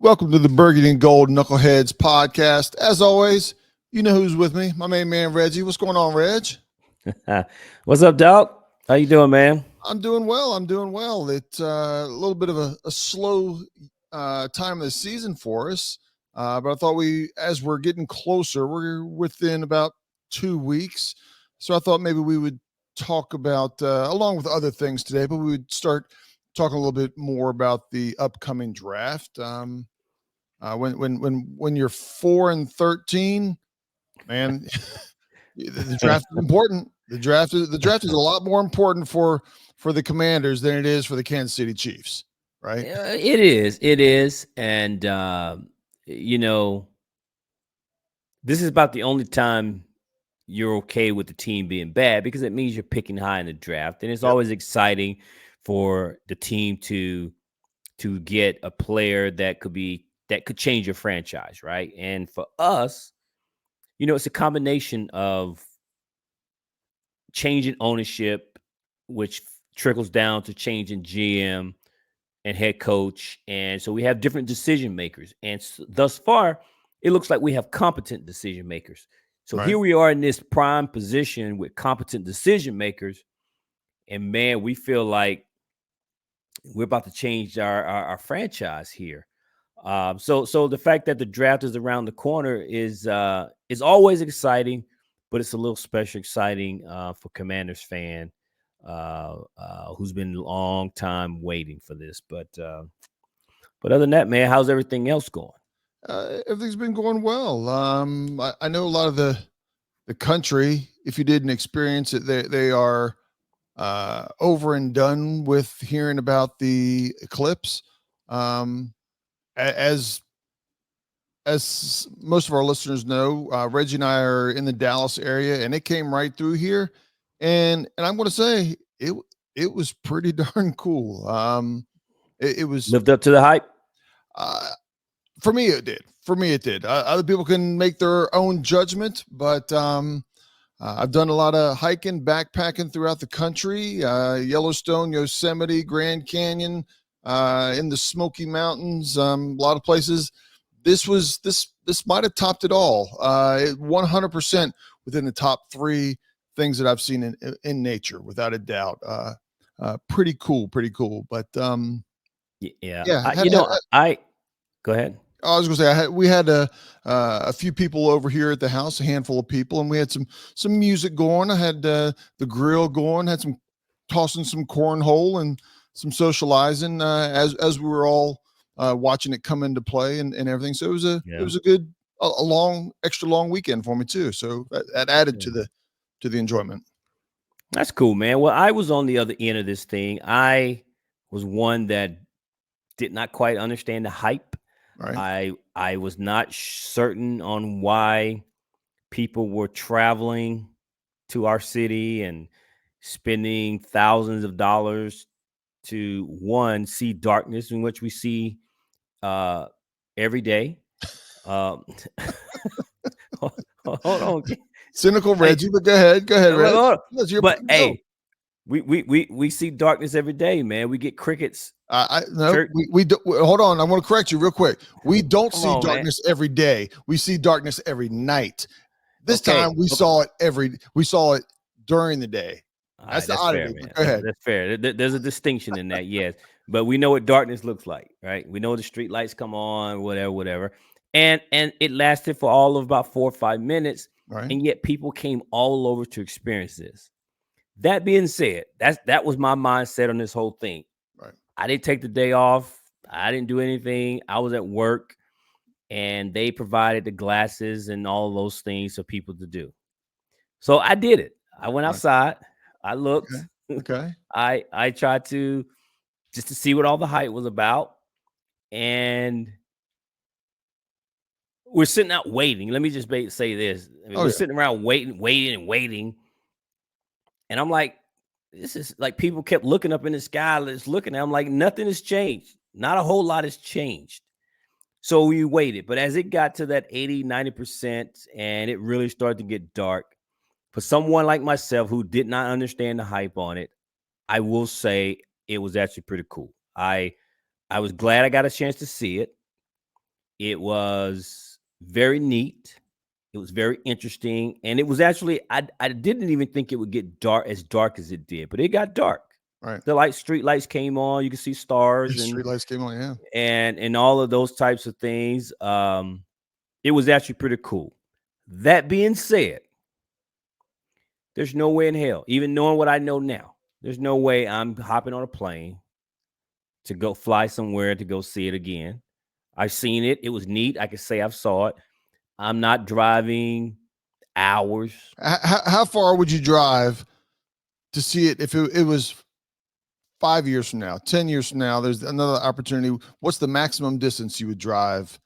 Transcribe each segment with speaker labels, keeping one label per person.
Speaker 1: Welcome to the Burgundy and Gold Knuckleheads podcast. As always, you know who's with me, my main man Reggie. What's going on, Reg?
Speaker 2: What's up, Doc? How you doing, man?
Speaker 1: I'm doing well. It's a little bit of a slow time of the season for us, but I thought as we're getting closer, we're within about 2 weeks, so I thought maybe we would talk about, along with other things today, but we would start talking a little bit more about the upcoming draft. When you're 4-13, man, the draft is important. The draft is a lot more important for the Commanders than it is for the Kansas City Chiefs, right?
Speaker 2: It is, and this is about the only time you're okay with the team being bad because it means you're picking high in the draft, and it's
Speaker 1: Yep.
Speaker 2: always exciting for the team to get a player that could change your franchise, right? And for us, it's a combination of changing ownership, which trickles down to changing GM and head coach. And so we have different decision makers. And thus far, it looks like we have competent decision makers. So
Speaker 1: Right.
Speaker 2: here we are in this prime position with competent decision makers. And man, we feel like we're about to change our franchise here. So the fact that the draft is around the corner is always exciting, but it's a little special exciting for Commanders fan who's been a long time waiting for this. But other than that, man, how's everything else going?
Speaker 1: Everything's been going well. I know a lot of the country, if you didn't experience it, they are over and done with hearing about the eclipse. As most of our listeners know, Reggie and I are in the Dallas area, and it came right through here, and I'm going to say it was pretty darn cool. It was
Speaker 2: Lived up to the hype.
Speaker 1: uh, for me. It did. For me, it did. Other people can make their own judgment, but I've done a lot of hiking, backpacking throughout the country: Yellowstone, Yosemite, Grand Canyon, in the Smoky Mountains, a lot of places. This might have topped it all. 100% within the top three things that I've seen in nature, without a doubt. Pretty cool. But
Speaker 2: Yeah,
Speaker 1: yeah,
Speaker 2: I go ahead.
Speaker 1: I was gonna say we had a few people over here at the house, a handful of people, and we had some music going. I had the grill going, had some tossing some cornhole and some socializing as we were all watching it come into play and everything. So it was a good a long extra long weekend for me too. So that added
Speaker 2: Yeah.
Speaker 1: to the enjoyment.
Speaker 2: That's cool, man. Well, I was on the other end of this thing. I was one that did not quite understand the hype.
Speaker 1: Right.
Speaker 2: I was not certain on why people were traveling to our city and spending thousands of dollars to see darkness, in which we see uh every day. Um hold on.
Speaker 1: Cynical
Speaker 2: Hey,
Speaker 1: Reggie, but go ahead,
Speaker 2: hold
Speaker 1: Reg.
Speaker 2: on.
Speaker 1: Yes, you're
Speaker 2: But
Speaker 1: go.
Speaker 2: hey, we see darkness every day, man. We get crickets.
Speaker 1: I no,
Speaker 2: Church.
Speaker 1: we do, hold on. I want to correct you real quick. We don't
Speaker 2: Come
Speaker 1: see
Speaker 2: on, man.
Speaker 1: darkness every day. We see darkness every night. This
Speaker 2: Okay.
Speaker 1: time we saw it during the day.
Speaker 2: All
Speaker 1: That's
Speaker 2: right,
Speaker 1: the
Speaker 2: that's fair,
Speaker 1: oddity.
Speaker 2: man.
Speaker 1: But go ahead.
Speaker 2: That's fair. There's a distinction in that, yes. But we know what darkness looks like, right? We know the street lights come on, whatever. And it lasted for all of about 4 or 5 minutes,
Speaker 1: Right.
Speaker 2: and yet people came all over to experience this. That being said, that was my mindset on this whole thing.
Speaker 1: Right.
Speaker 2: I didn't take the day off. I didn't do anything. I was at work, and they provided the glasses and all of those things for people to do. So I did it. I went
Speaker 1: Right.
Speaker 2: outside. I looked.
Speaker 1: Okay. Okay.
Speaker 2: I tried to just to see what all the hype was about, and we're sitting out waiting. Let me just say this:
Speaker 1: Oh
Speaker 2: we're
Speaker 1: yeah.
Speaker 2: sitting around waiting, and I'm like, this is like people kept looking up in the sky, just looking. I'm like, nothing has changed. Not a whole lot has changed. So we waited, but as it got to that 80-90%, and it really started to get dark, for someone like myself who did not understand the hype on it, I will say it was actually pretty cool. I was glad I got a chance to see it. It was very neat. It was very interesting, and it was actually I didn't even think it would get dark as it did, but it got dark.
Speaker 1: Right.
Speaker 2: The street lights came on. You could see stars
Speaker 1: Street lights came on. Yeah.
Speaker 2: and all of those types of things. It was actually pretty cool. That being said, there's no way in hell, even knowing what I know now, there's no way I'm hopping on a plane to go fly somewhere to go see it again. I've seen it. It was neat. I could say I've saw it. I'm not driving hours.
Speaker 1: How far would you drive to see it if it was 5 years from now, 10 years from now? There's another opportunity. What's the maximum distance you would drive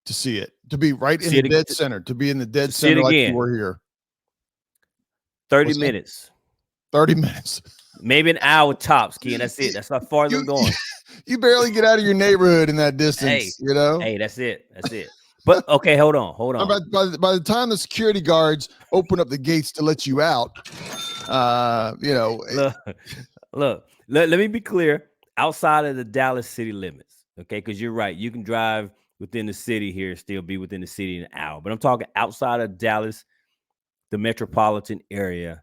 Speaker 1: to see it? To be right in the dead center, to be in the dead center like you were here.
Speaker 2: 30 minutes.
Speaker 1: 30 minutes.
Speaker 2: Maybe an hour tops, Ken. That's it. That's how far I'm going.
Speaker 1: You barely get out of your neighborhood in that distance, you know?
Speaker 2: Hey, that's it. That's it. But okay, hold on.
Speaker 1: By the time the security guards open up the gates to let you out, you know.
Speaker 2: Look, let me be clear. Outside of the Dallas city limits, okay? Because you're right. You can drive within the city here and still be within the city in an hour. But I'm talking outside of Dallas, the metropolitan area,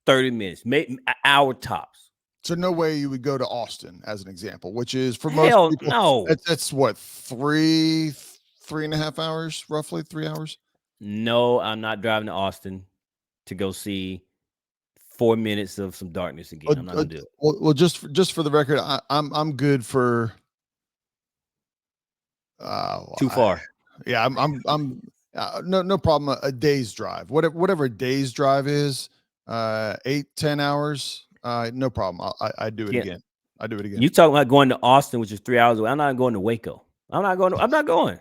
Speaker 2: 30 minutes, maybe an hour tops.
Speaker 1: So no way you would go to Austin, as an example, which is for most people.
Speaker 2: No.
Speaker 1: That's what, 3.5 hours, roughly 3 hours.
Speaker 2: No, I'm not driving to Austin to go see 4 minutes of some darkness again. I'm not gonna do it.
Speaker 1: Well, just for the record, I'm good for
Speaker 2: too far.
Speaker 1: I'm no problem. A day's drive, whatever a day's drive is, 8-10 hours. No problem. I do it again. I do it again.
Speaker 2: You talking about going to Austin, which is 3 hours away. I'm not going to Waco. I'm not going.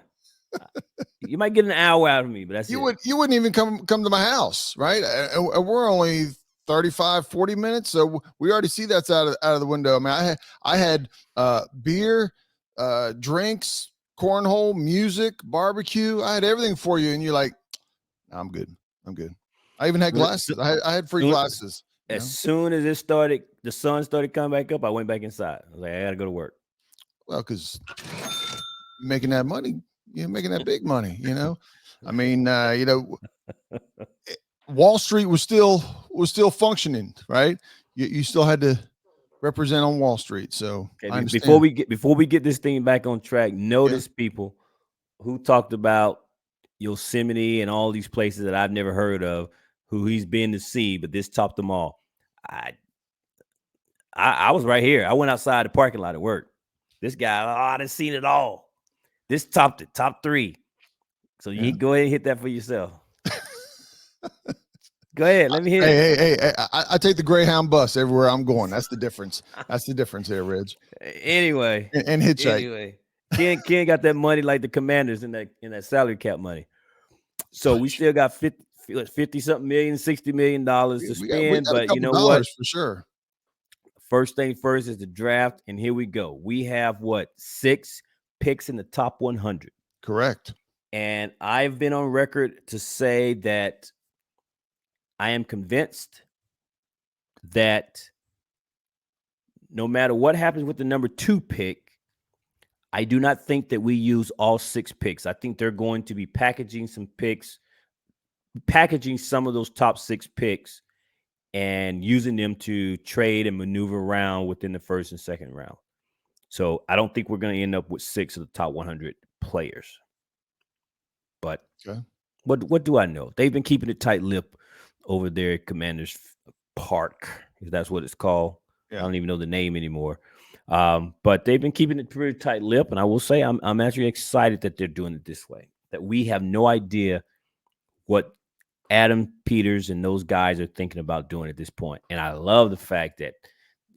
Speaker 2: You might get an hour out of me, but that's
Speaker 1: you wouldn't even come to my house, right? And we're only 35-40 minutes, so we already see that's out of the window. I mean, I had beer, drinks, cornhole, music, barbecue. I had everything for you, and you're like, I'm good. I even had glasses. I had free glasses.
Speaker 2: As soon as the sun started coming back up, I went back inside. I was like, I gotta go to work.
Speaker 1: Well, because making that money, you're making that big money, you know. I mean, Wall Street was still functioning, right? You still had to represent on Wall Street. So
Speaker 2: okay, before we get this thing back on track, notice people who talked about Yosemite and all these places that I've never heard of, who he's been to see, but this topped them all. I was right here. I went outside the parking lot at work. This guy, I done seen it all. This topped it, top 3. So you go ahead and hit that for yourself. Go ahead, let me hear it.
Speaker 1: Hey, I take the Greyhound bus everywhere I'm going. That's the difference. That's the difference here, Ridge.
Speaker 2: Anyway.
Speaker 1: And hitchhike.
Speaker 2: Anyway. Ken got that money like the Commanders in that salary cap money. So we still got 50 something million, $60 million to spend. But you know what?
Speaker 1: For sure.
Speaker 2: First thing first is the draft, and here we go. We have 6 picks in the top 100.
Speaker 1: Correct.
Speaker 2: And I've been on record to say that I am convinced that no matter what happens with the number 2 pick, I do not think that we use all 6 picks. I think they're going to be packaging some some of those top 6 picks and using them to trade and maneuver around within the first and second round. So I don't think we're going to end up with 6 of the top 100 players. But what do I know? They've been keeping it tight-lipped over there at Commanders Park, if that's what it's called. Yeah. I don't even know the name anymore. But they've been keeping it pretty tight-lipped, and I will say I'm actually excited that they're doing it this way, that we have no idea what Adam Peters and those guys are thinking about doing at this point. And I love the fact that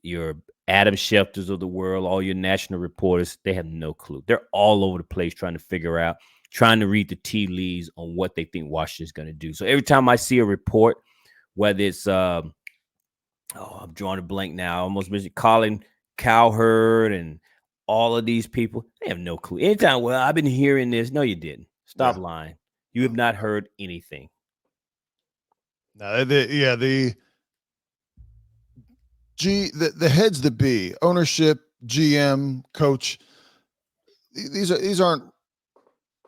Speaker 2: your Adam Schefters of the world, all your national reporters, they have no clue. They're all over the place trying to read the tea leaves on what they think Washington's going to do. So every time I see a report, whether it's I'm drawing a blank now, I almost mentioned Colin Cowherd and all of these people, they have no clue. Anytime, well, I've been hearing this. No, you didn't. Stop lying. You have not heard anything.
Speaker 1: No, the heads that be ownership, GM, coach. These aren't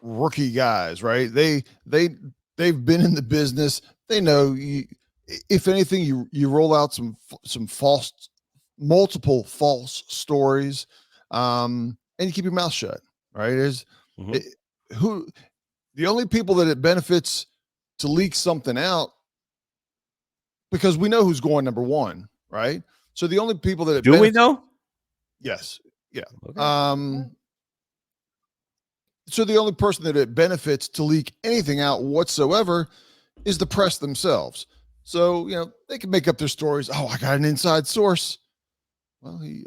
Speaker 1: rookie guys, right? They've been in the business. They know if anything, you roll out some multiple false stories, and you keep your mouth shut, right? It, who the only people that it benefits to leak something out, because we know who's going number one, right? So the only people that it
Speaker 2: Do we know?
Speaker 1: yes, yeah.
Speaker 2: Okay.
Speaker 1: So the only person that it benefits to leak anything out whatsoever is the press themselves. So, they can make up their stories. Oh, I got an inside source. Well, you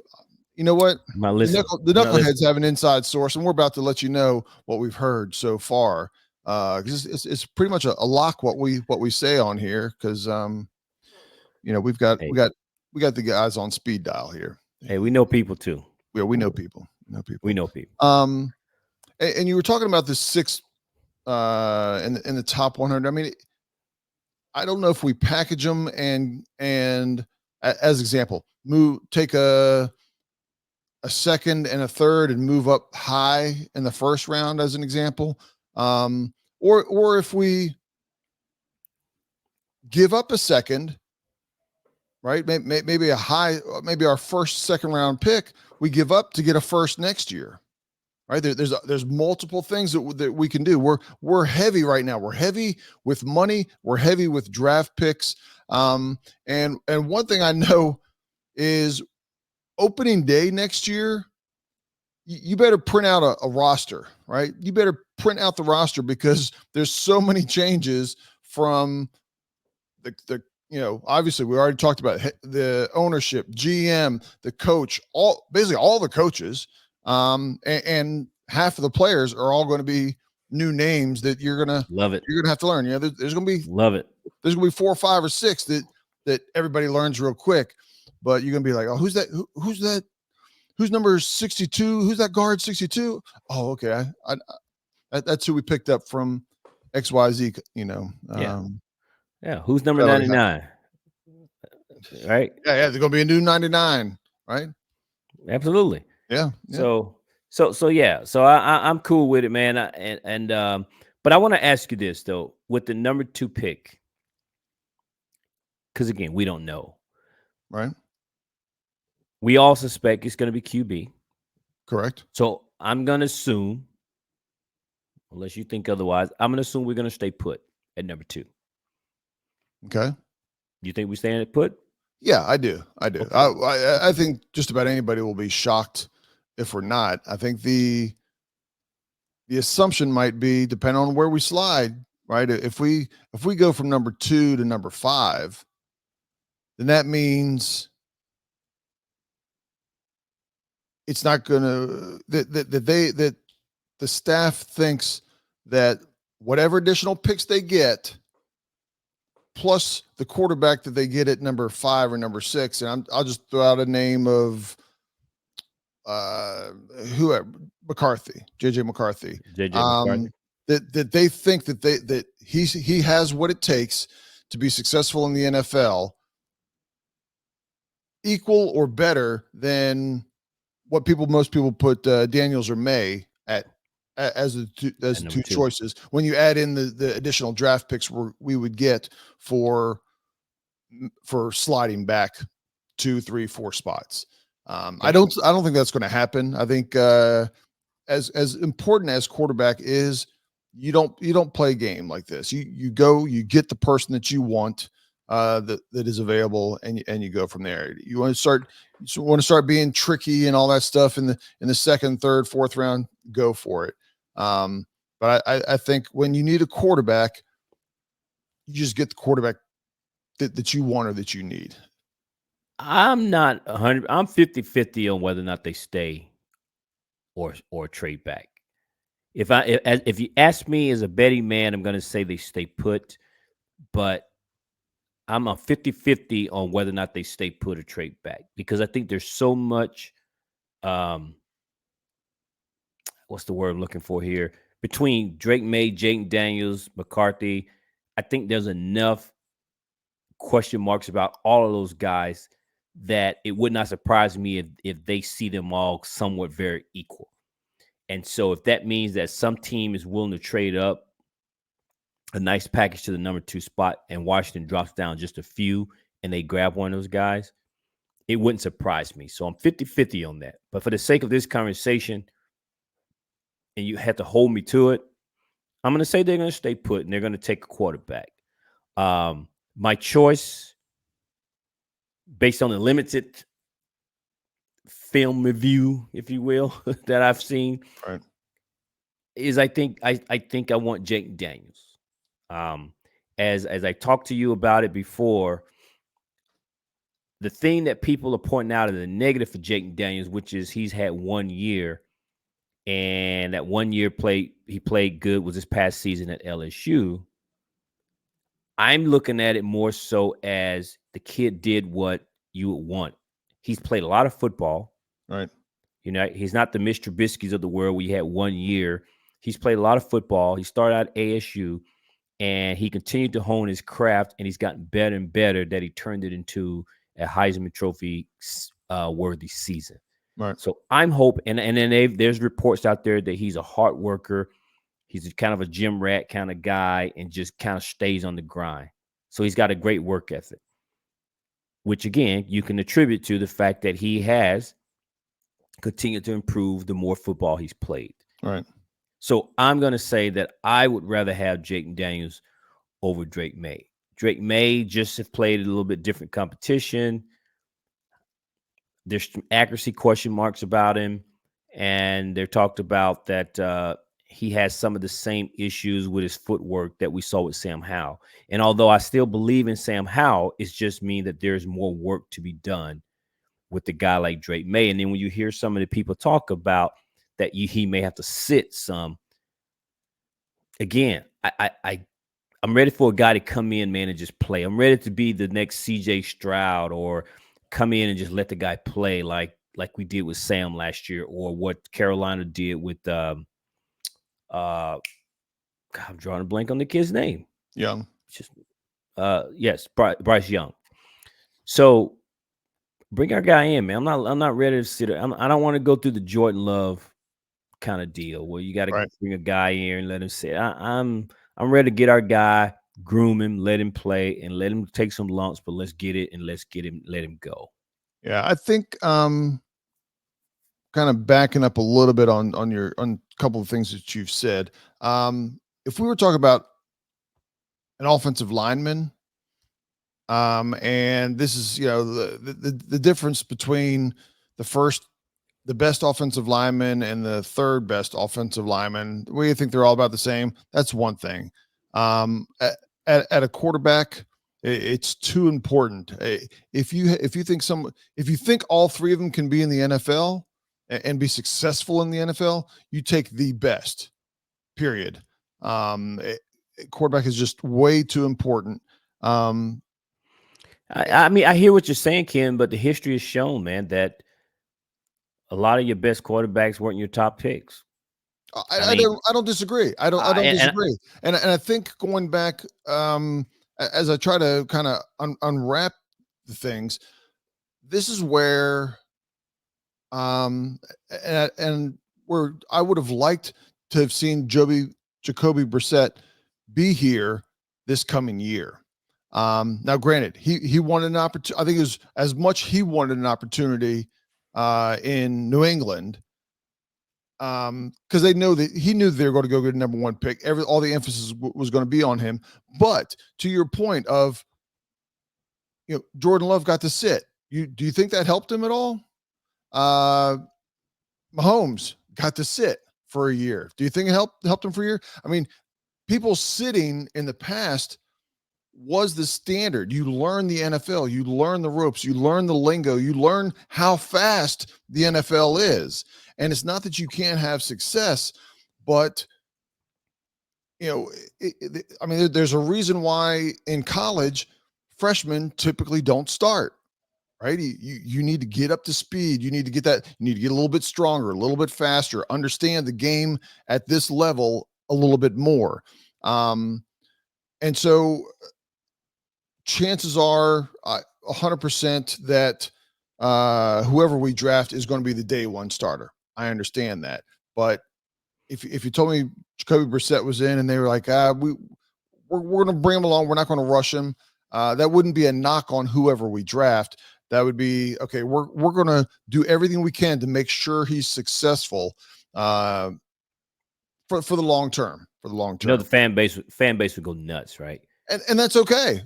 Speaker 1: know what?
Speaker 2: I'm not listening.
Speaker 1: The knuckleheads have an inside source, and we're about to let you know what we've heard so far. Because it's pretty much a lock what we say on here. Because we've got
Speaker 2: Hey.
Speaker 1: we got the guys on speed dial here.
Speaker 2: Hey, we know people too.
Speaker 1: Yeah, we know people.
Speaker 2: We know people.
Speaker 1: And you were talking about the six in the top 100. I mean, I don't know if we package them and as example, take a second and a third and move up high in the first round as an example, or if we give up a second, right? Maybe a high, maybe our second round pick we give up to get a first next year. Right. There's multiple things that we can do. We're heavy right now. We're heavy with money. We're heavy with draft picks. And one thing I know is opening day next year, you better print out a roster, right? You better print out the roster because there's so many changes from the obviously we already talked about the ownership, GM, the coach, basically all the coaches. And half of the players are all going to be new names that you're gonna
Speaker 2: love it.
Speaker 1: You're gonna have to learn. There's gonna be
Speaker 2: love it.
Speaker 1: There's gonna be 4 or 5 or 6 that everybody learns real quick, but you're gonna be like, oh, who's that? Who's that? Who's number 62? Who's that guard 62? Oh, okay. That's who we picked up from XYZ.
Speaker 2: Yeah. Who's number 99? Right.
Speaker 1: Yeah. There's gonna be a new 99. Right.
Speaker 2: Absolutely.
Speaker 1: Yeah.
Speaker 2: So yeah. So I'm cool with it, man. But I want to ask you this though, with the number 2 pick, because again, we don't know.
Speaker 1: Right.
Speaker 2: We all suspect it's going to be QB.
Speaker 1: Correct.
Speaker 2: So I'm going to assume, unless you think otherwise, I'm going to assume we're going to stay put at number 2.
Speaker 1: Okay.
Speaker 2: You think we stay at put?
Speaker 1: Yeah, I do. Okay. I think just about anybody will be shocked if we're not. I think the assumption might be, depending on where we slide, right? If we go from number 2 to number 5, then that means it's not gonna that the staff thinks that whatever additional picks they get, plus the quarterback that they get at number 5 or number 6, and I'll just throw out a name of whoever, McCarthy, JJ McCarthy.
Speaker 2: McCarthy.
Speaker 1: That they think that he has what it takes to be successful in the NFL, equal or better than what most people put Daniels or May as the two choices. When you add in the additional draft picks we would get for sliding back 2, 3, 4 spots. I don't think that's going to happen. I think as important as quarterback is, you don't play a game like this. You go, you get the person that you want that is available, and you go from there. You want to start being tricky and all that stuff in the second, third, fourth round, go for it. But I think when you need a quarterback, you just get the quarterback that you want or that you need.
Speaker 2: I'm not 100. I'm 50-50 on whether or not they stay or trade back. If you ask me as a betting man, I'm going to say they stay put, but I'm a 50-50 on whether or not they stay put or trade back, because I think there's so much, what's the word I'm looking for here, between Drake May, Jayden Daniels, McCarthy. I think there's enough question marks about all of those guys that it would not surprise me if they see them all somewhat very equal. And so if that means that some team is willing to trade up a nice package to the number 2 spot and Washington drops down just a few and they grab one of those guys, it wouldn't surprise me. So I'm 50-50 on that. But for the sake of this conversation, and you have to hold me to it, I'm going to say they're going to stay put and they're going to take a quarterback. My choice, based on the limited film review, if you will, that I've seen,
Speaker 1: Right.
Speaker 2: is I think I want Jake Daniels. As I talked to you about it before, the thing that people are pointing out is the negative for Jake Daniels, which is he's had 1 year, and that 1 year he played good was this past season at LSU. I'm looking at it more so as the kid did what you would want. He's played a lot of football.
Speaker 1: Right.
Speaker 2: You know, he's not the Mr. Trubisky's of the world where he had 1 year. He's played a lot of football. He started out at ASU, and he continued to hone his craft, and he's gotten better and better that he turned it into a Heisman Trophy worthy season.
Speaker 1: Right.
Speaker 2: So I'm hoping, and then there's reports out there that he's a hard worker. He's kind of a gym rat kind of guy and just kind of stays on the grind. So he's got a great work ethic, which again, you can attribute to the fact that he has continued to improve the more football he's played.
Speaker 1: Right.
Speaker 2: So I'm going to say that I would rather have Jake Daniels over Drake May. Drake May just have played a little bit different competition. There's some accuracy question marks about him. And they're talked about that he has some of the same issues with his footwork that we saw with Sam Howell. And although I still believe in Sam Howell, it's just mean that there's more work to be done with the guy like Drake May. And then when you hear some of the people talk about that he may have to sit some, again, I'm ready for a guy to come in, man, and just play. I'm ready to be the next CJ Stroud or come in and just let the guy play like we did with Sam last year, or what Carolina did with God, I'm drawing a blank on the kid's name.
Speaker 1: Young.
Speaker 2: Just yes, Bryce Young. So bring our guy in, man. I'm not ready to sit. I don't want to go through the Jordan Love kind of deal where you got to bring a guy in and let him sit. I'm ready to get our guy, groom him, let him play, and let him take some lumps, but let's get it and let's get him, let him go.
Speaker 1: Yeah, I think kind of backing up a little bit on a couple of things that you've said. If we were talking about an offensive lineman, and this is, you know, the difference between the best offensive lineman and the third best offensive lineman, we think they're all about the same. That's one thing. At a quarterback, it's too important. If you think all three of them can be in the NFL and be successful in the NFL, you take the best. Period. Quarterback is just way too important.
Speaker 2: I mean, I hear what you're saying, Ken, but the history has shown, man, that a lot of your best quarterbacks weren't your top picks.
Speaker 1: I don't disagree. I don't disagree. And I think going back, as I try to kind of unwrap the things, this is where, and where I would have liked to have seen Jacoby Brissett be here this coming year. Now, granted, he wanted an opportunity. I think it was as much he wanted an opportunity in New England, because they know that he knew they were going to go get a number one pick. All the emphasis was going to be on him. But to your point of, you know, Jordan Love got to sit. Do you think that helped him at all? Mahomes got to sit for a year. Do you think it helped him for a year? I mean, people sitting in the past was the standard. You learn the NFL, you learn the ropes, you learn the lingo, you learn how fast the NFL is. And it's not that you can't have success, but, you know, I mean, there's a reason why in college freshmen typically don't start, right? You need to get up to speed. You need to get that. You need to get a little bit stronger, a little bit faster, understand the game at this level a little bit more. And so chances are 100% that whoever we draft is going to be the day one starter. I understand that, but if you told me Jacoby Brissett was in and they were like, we're going to bring him along, we're not going to rush him, that wouldn't be a knock on whoever we draft. That would be okay. We're going to do everything we can to make sure he's successful for the long term. For the long term,
Speaker 2: You know, the fan base would go nuts, right?
Speaker 1: And that's okay.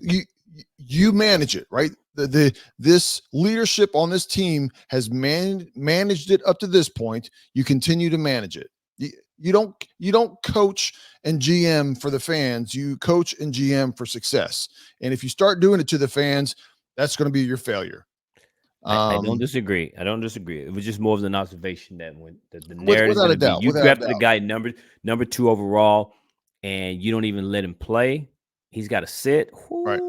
Speaker 1: You manage it, right? This leadership on this team has managed it up to this point. You continue to manage it. You don't coach and GM for the fans. You coach and GM for success. And if you start doing it to the fans, that's going to be your failure.
Speaker 2: I don't disagree. I don't disagree. It was just more of an observation that when the narrative is going to be, you drafted a guy number 2 overall, and you don't even let him play. He's got to sit. Whoo,
Speaker 1: right.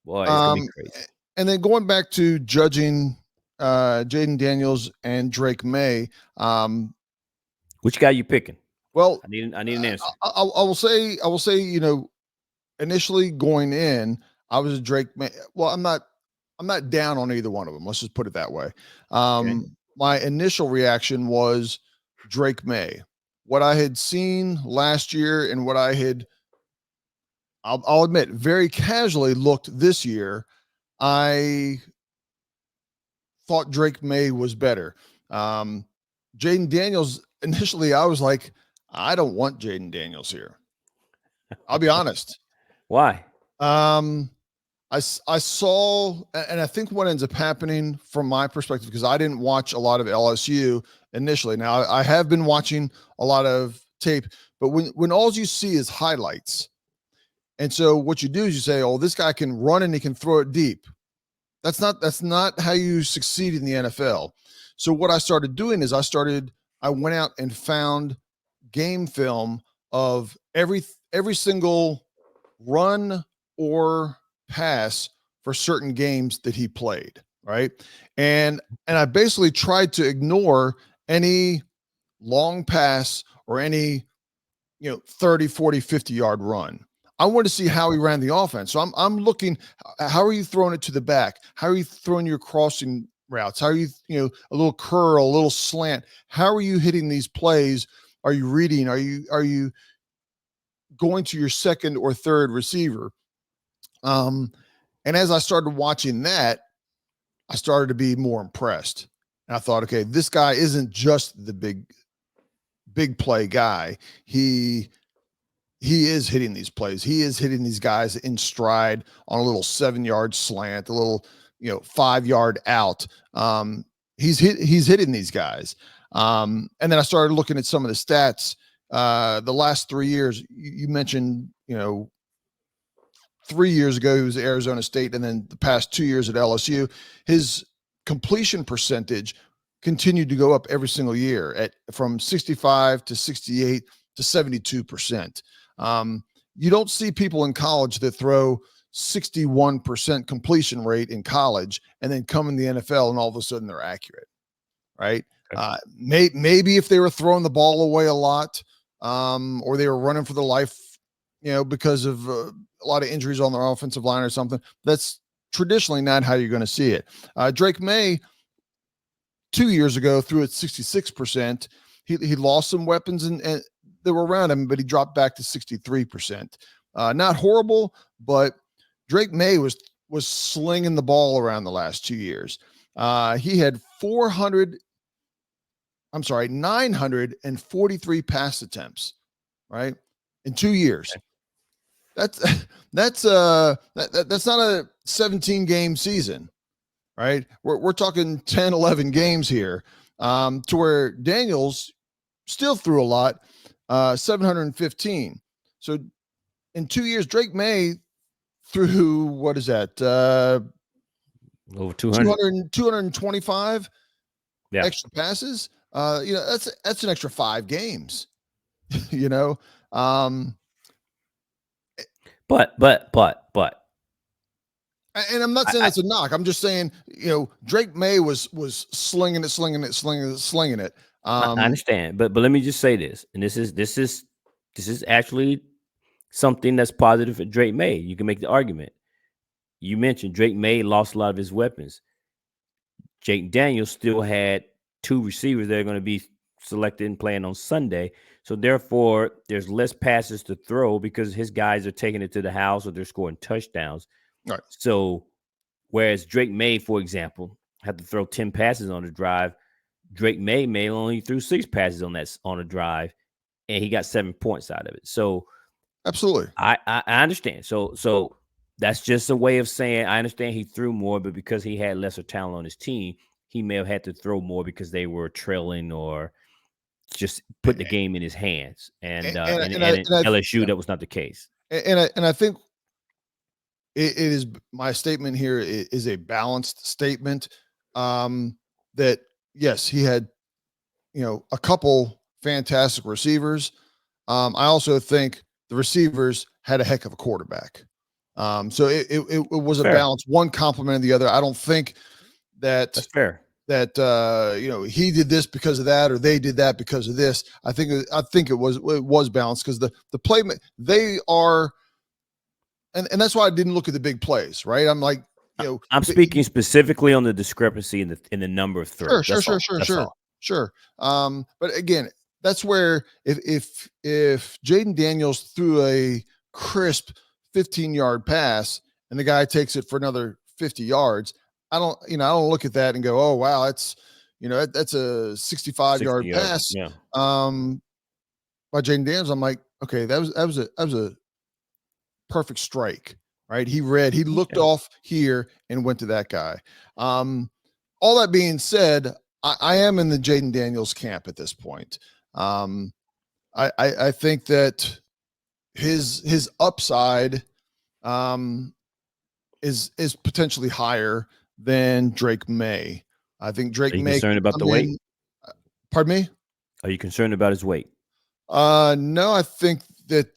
Speaker 2: Boy, it's going to be crazy.
Speaker 1: And then going back to judging Jayden Daniels and Drake May.
Speaker 2: Which guy you picking?
Speaker 1: Well,
Speaker 2: I need an answer.
Speaker 1: I will say, you know, initially going in, I was a Drake May. Well, I'm not down on either one of them. Let's just put it that way. Okay. My initial reaction was Drake May. What I had seen last year and what I had, I'll admit, very casually looked this year, I thought Drake May was better. Jayden Daniels, initially, I was like, I don't want Jayden Daniels here. I'll be honest.
Speaker 2: Why?
Speaker 1: I saw, and I think what ends up happening from my perspective, because I didn't watch a lot of LSU initially. Now I have been watching a lot of tape, but when all you see is highlights, and so what you do is you say, "Oh, this guy can run and he can throw it deep." That's not how you succeed in the NFL. So what I started doing is I went out and found game film of every single run or pass for certain games that he played, right? And I basically tried to ignore any long pass or any 30, 40, 50-yard run. I wanted to see how he ran the offense. So I'm looking, how are you throwing it to the back? How are you throwing your crossing routes? How are you, a little curl, a little slant? How are you hitting these plays? Are you reading? Are you going to your second or third receiver? And as I started watching that, I started to be more impressed. And I thought, okay, this guy isn't just the big play guy. He is hitting these plays. He is hitting these guys in stride on a little 7-yard slant, a little, 5-yard out. He's hitting these guys. And then I started looking at some of the stats. The last 3 years, you mentioned, 3 years ago, he was at Arizona State, and then the past 2 years at LSU, his completion percentage continued to go up every single year from 65 to 68 to 72%. You don't see people in college that throw 61% completion rate in college and then come in the NFL and all of a sudden they're accurate, right? Okay. Maybe if they were throwing the ball away a lot, or they were running for their life, because of a lot of injuries on their offensive line or something. That's traditionally not how you're going to see it. Drake May, 2 years ago, threw at 66%. He lost some weapons and that were around him, but he dropped back to 63%. Not horrible, but Drake May was slinging the ball around the last 2 years. He had 943 pass attempts, right, in 2 years. That's not a 17-game season, right? We're talking 10, 11 games here, to where Daniels still threw a lot, 715. So in 2 years, Drake May threw, what is that?
Speaker 2: Over 200.
Speaker 1: 225 extra passes. That's an extra 5 games,
Speaker 2: But.
Speaker 1: And I'm not saying that's a knock. I'm just saying, Drake May was slinging it.
Speaker 2: I understand, but let me just say this, and this is actually something that's positive for Drake May. You can make the argument. You mentioned Drake May lost a lot of his weapons. Jake Daniels still had 2 receivers that are going to be selected and playing on Sunday. So therefore, there's less passes to throw because his guys are taking it to the house or they're scoring touchdowns.
Speaker 1: Right.
Speaker 2: So whereas Drake May, for example, had to throw 10 passes on the drive, Drake May only threw 6 passes on a drive, and he got 7 points out of it. So
Speaker 1: Absolutely.
Speaker 2: I understand. So that's just a way of saying I understand he threw more, but because he had lesser talent on his team, he may have had to throw more because they were trailing or just put the game in his hands. And in LSU, that was not the case.
Speaker 1: And I think it is my statement here is a balanced statement. That yes, he had a couple fantastic receivers. I also think the receivers had a heck of a quarterback. So it was a
Speaker 2: Fair.
Speaker 1: balance. One complemented the other. I don't think
Speaker 2: That's fair.
Speaker 1: that he did this because of that or they did that because of this. I think it was balanced because the play they are, and that's why I didn't look at the big plays. Right, I'm like,
Speaker 2: I'm speaking specifically on the discrepancy in the number of throws.
Speaker 1: Sure. But again, that's where if Jaden Daniels threw a crisp 15-yard pass and the guy takes it for another 50 yards, I don't look at that and go, oh wow, that's that's a 65-yard pass.
Speaker 2: Yeah.
Speaker 1: By Jaden Daniels, I'm like, okay, that was a perfect strike, right? He looked off here and went to that guy. All that being said, I am in the Jaden Daniels camp at this point. I think that his upside is potentially higher than Drake May. I think Drake May.
Speaker 2: Are you concerned about the weight?
Speaker 1: Pardon me?
Speaker 2: Are you concerned about his weight?
Speaker 1: No, I think that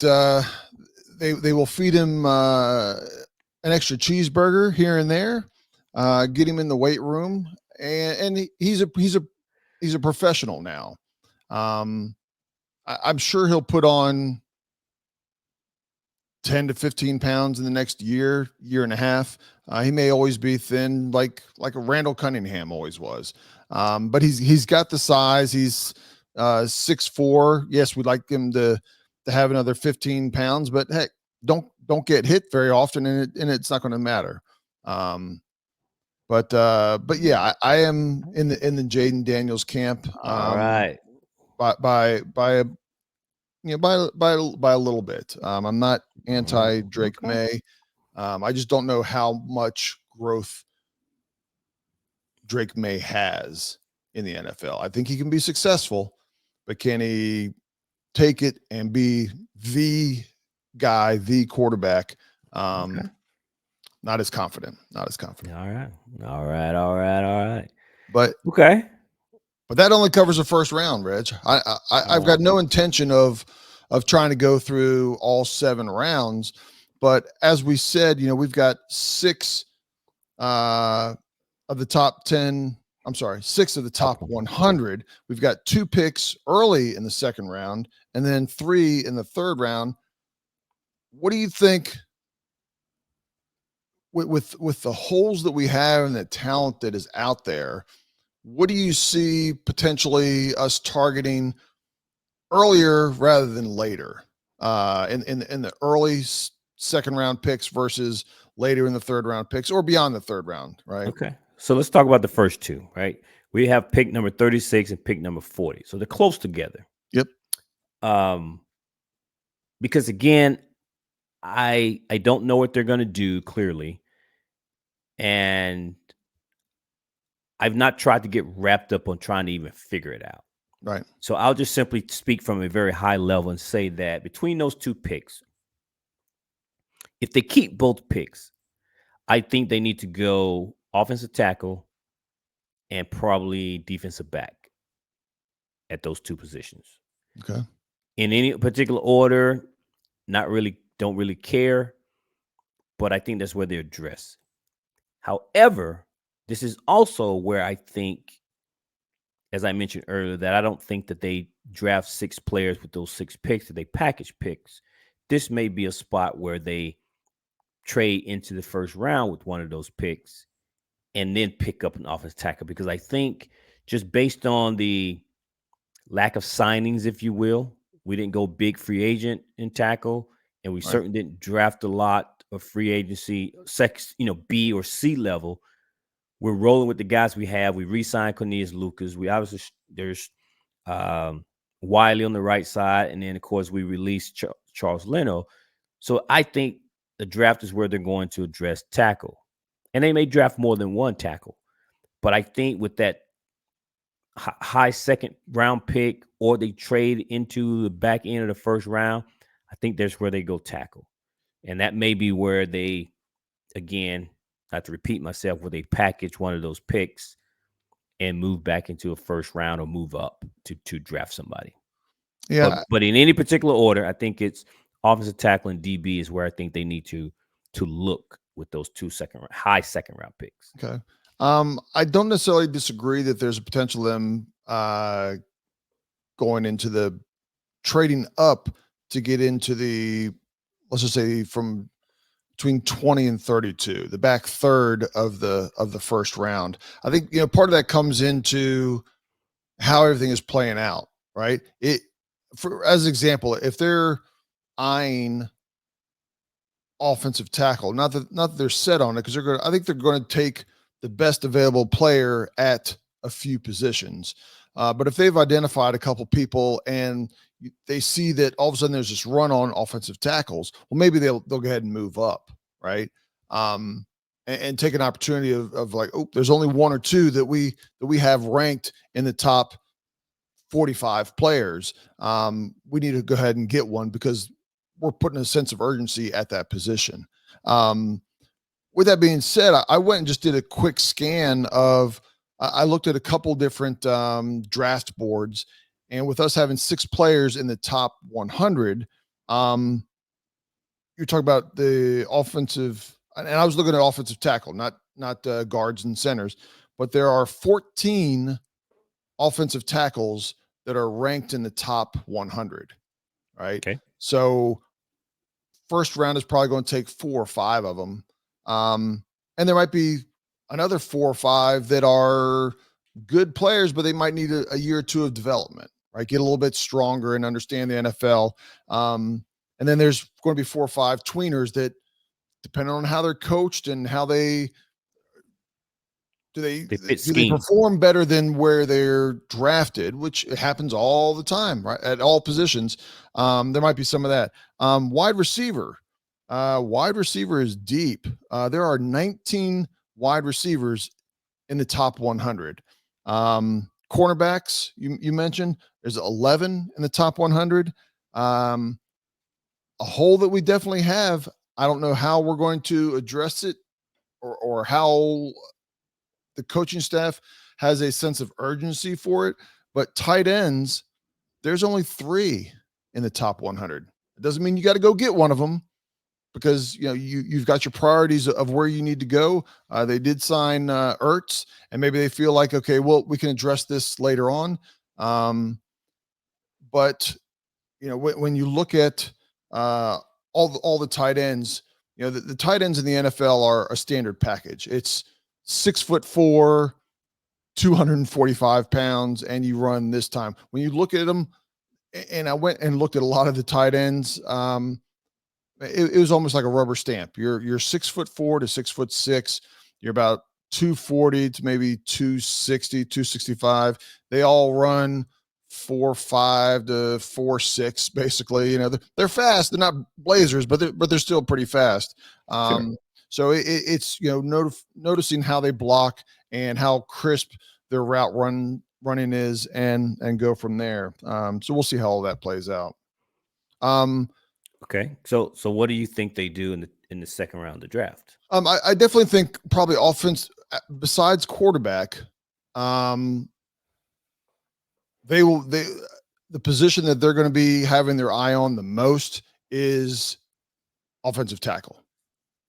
Speaker 1: they will feed him an extra cheeseburger here and there, get him in the weight room, and he's a professional now. I'm sure he'll put on 10 to 15 pounds in the next year and a half. He may always be thin, like a Randall Cunningham always was. But he's got the size. He's 6'4". Yes, we'd like him to have another 15 pounds, but heck, don't get hit very often, and it's not going to matter. But yeah, I am in the Jaden Daniels camp.
Speaker 2: All right.
Speaker 1: By a little bit. I'm not anti Drake May. I just don't know how much growth Drake May has in the NFL. I think he can be successful, but can he take it and be the guy, the quarterback? Not as confident. All right. But
Speaker 2: okay.
Speaker 1: But that only covers the first round, Reg. I've got no intention of trying to go through all 7 rounds. But as we said, we've got 6 of the top 10. I'm sorry, 6 of the top 100. We've got 2 picks early in the second round and then 3 in the third round. What do you think with the holes that we have and the talent that is out there? What do you see potentially us targeting earlier rather than later in the early second round picks versus later in the third round picks or beyond the third round, right?
Speaker 2: Okay. So let's talk about the first 2, right? We have pick number 36 and pick number 40. So they're close together.
Speaker 1: Yep.
Speaker 2: Because again, I don't know what they're going to do clearly. And I've not tried to get wrapped up on trying to even figure it out.
Speaker 1: Right.
Speaker 2: So I'll just simply speak from a very high level and say that between those 2 picks, if they keep both picks, I think they need to go offensive tackle and probably defensive back at those 2 positions.
Speaker 1: Okay.
Speaker 2: In any particular order, don't really care, but I think that's where they're addressed. However, this is also where I think, as I mentioned earlier, that I don't think that they draft 6 players with those 6 picks, that they package picks. This may be a spot where they trade into the first round with one of those picks and then pick up an offensive tackle, because I think just based on the lack of signings, if you will. We didn't go big free agent in tackle, and we
Speaker 1: Right.
Speaker 2: certainly didn't draft a lot of free agency, B or C level. We're rolling with the guys we have. We re-signed Cornelius Lucas. We obviously there's Wiley on the right side, and then of course we released Charles Leno. So I think the draft is where they're going to address tackle, and they may draft more than one tackle. But I think with that high second round pick, or they trade into the back end of the first round, I think that's where they go tackle, and that may be where they, again, not to repeat myself, where they package one of those picks and move back into a first round or move up to draft somebody.
Speaker 1: Yeah.
Speaker 2: But in any particular order, I think it's offensive tackle and DB is where I think they need to look with those high second round picks.
Speaker 1: Okay. I don't necessarily disagree that there's a potential them going into the trading up to get into the, let's just say, from between 20 and 32, the back third of the first round. I think, you know, part of that comes into how everything is playing out, right? For as an example, if they're eyeing offensive tackle, not that they're set on it, because I think they're going to take the best available player at a few positions. But if they've identified a couple people and they see that all of a sudden there's this run on offensive tackles, well, maybe they'll go ahead and move up, right? And take an opportunity of like, oh, there's only one or two that we have ranked in the top 45 players. We need to go ahead and get one because we're putting a sense of urgency at that position. With that being said, I went and just did a quick scan of, I looked at a couple different draft boards, and with us having 6 players in the top 100, you're talking about the offensive, and I was looking at offensive tackle, not guards and centers, but there are 14 offensive tackles that are ranked in the top 100, right?
Speaker 2: Okay.
Speaker 1: So first round is probably going to take 4 or 5 of them. And there might be another 4 or 5 that are good players, but they might need a year or two of development, right? Get a little bit stronger and understand the NFL. And then there's going to be 4 or 5 tweeners that, depending on how they're coached and how they perform better than where they're drafted, which happens all the time, right? At all positions. There might be some of that. Wide receiver is deep. There are 19 wide receivers in the top 100. Cornerbacks, you mentioned, there's 11 in the top 100. A hole that we definitely have. I don't know how we're going to address it, or how the coaching staff has a sense of urgency for it, but tight ends, there's only 3 in the top 100. It doesn't mean you got to go get one of them, because you know you've got your priorities of where you need to go. They did sign Ertz, and maybe they feel like, okay, well, we can address this later on. But you know, when you look at all the tight ends, you know, the tight ends in the NFL are a standard package. It's 6'4", 245 pounds, and you run this time. When you look at them, and I went and looked at a lot of the tight ends, it was almost like a rubber stamp. You're 6'4" to 6'6". You're about 240 to maybe 260, 265. They all run 4.5 to 4.6, basically. You know, they're fast. They're not blazers, but they're still pretty fast.
Speaker 2: Sure.
Speaker 1: So it's, you know, noticing how they block and how crisp their route running is, and go from there. So we'll see how all that plays out.
Speaker 2: Okay. So what do you think they do in the second round of the draft?
Speaker 1: I definitely think probably offense, besides quarterback, the position that they're going to be having their eye on the most is offensive tackle.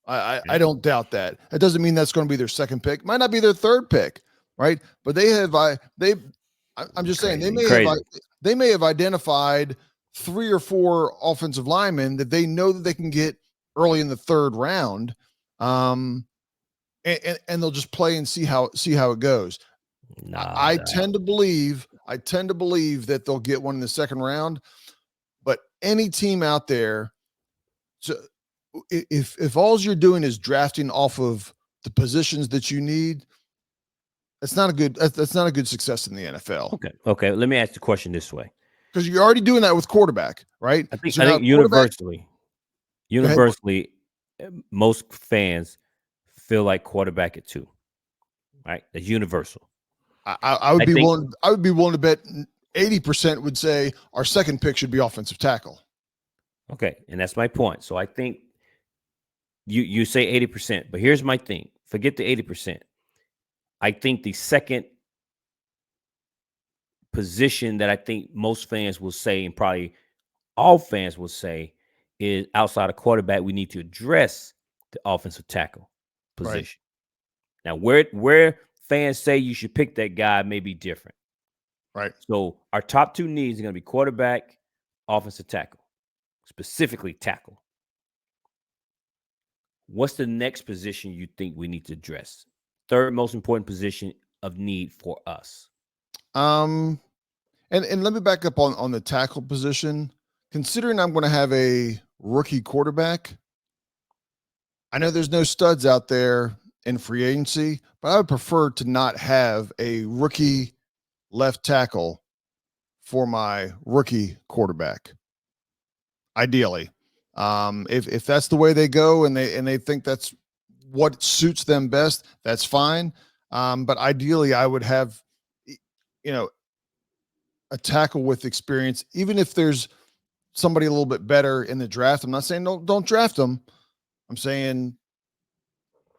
Speaker 1: I don't doubt that. That doesn't mean that's going to be their second pick. Might not be their third pick, right? But I'm just saying they may have identified 3 or 4 offensive linemen that they know that they can get early in the third round, and they'll just play and see how it goes. I tend to believe I tend to believe that they'll get one in the second round. But any team out there, so if all you're doing is drafting off of the positions that you need, that's not a good success in the NFL.
Speaker 2: Okay. Let me ask the question this way,
Speaker 1: because you're already doing that with quarterback, right?
Speaker 2: I think
Speaker 1: So now
Speaker 2: universally,
Speaker 1: ahead.
Speaker 2: most fans feel like quarterback at 2, right? That's universal.
Speaker 1: I would be willing to bet 80% would say our second pick should be offensive tackle.
Speaker 2: Okay, and that's my point. So I think you say 80%, but here's my thing. Forget the 80%. I think the second position that I think most fans will say, and probably all fans will say, is outside of quarterback, we need to address the offensive tackle position. Right. Now, where fans say you should pick that guy may be different.
Speaker 1: Right.
Speaker 2: So our top 2 needs are going to be quarterback, offensive tackle, specifically tackle. What's the next position you think we need to address? Third most important position of need for us.
Speaker 1: And let me back up on the tackle position. Considering I'm going to have a rookie quarterback, I know there's no studs out there in free agency, but I would prefer to not have a rookie left tackle for my rookie quarterback. Ideally, if that's the way they go and they think that's what suits them best, that's fine. But ideally, I would have, a tackle with experience, even if there's somebody a little bit better in the draft. I'm not saying don't draft them. I'm saying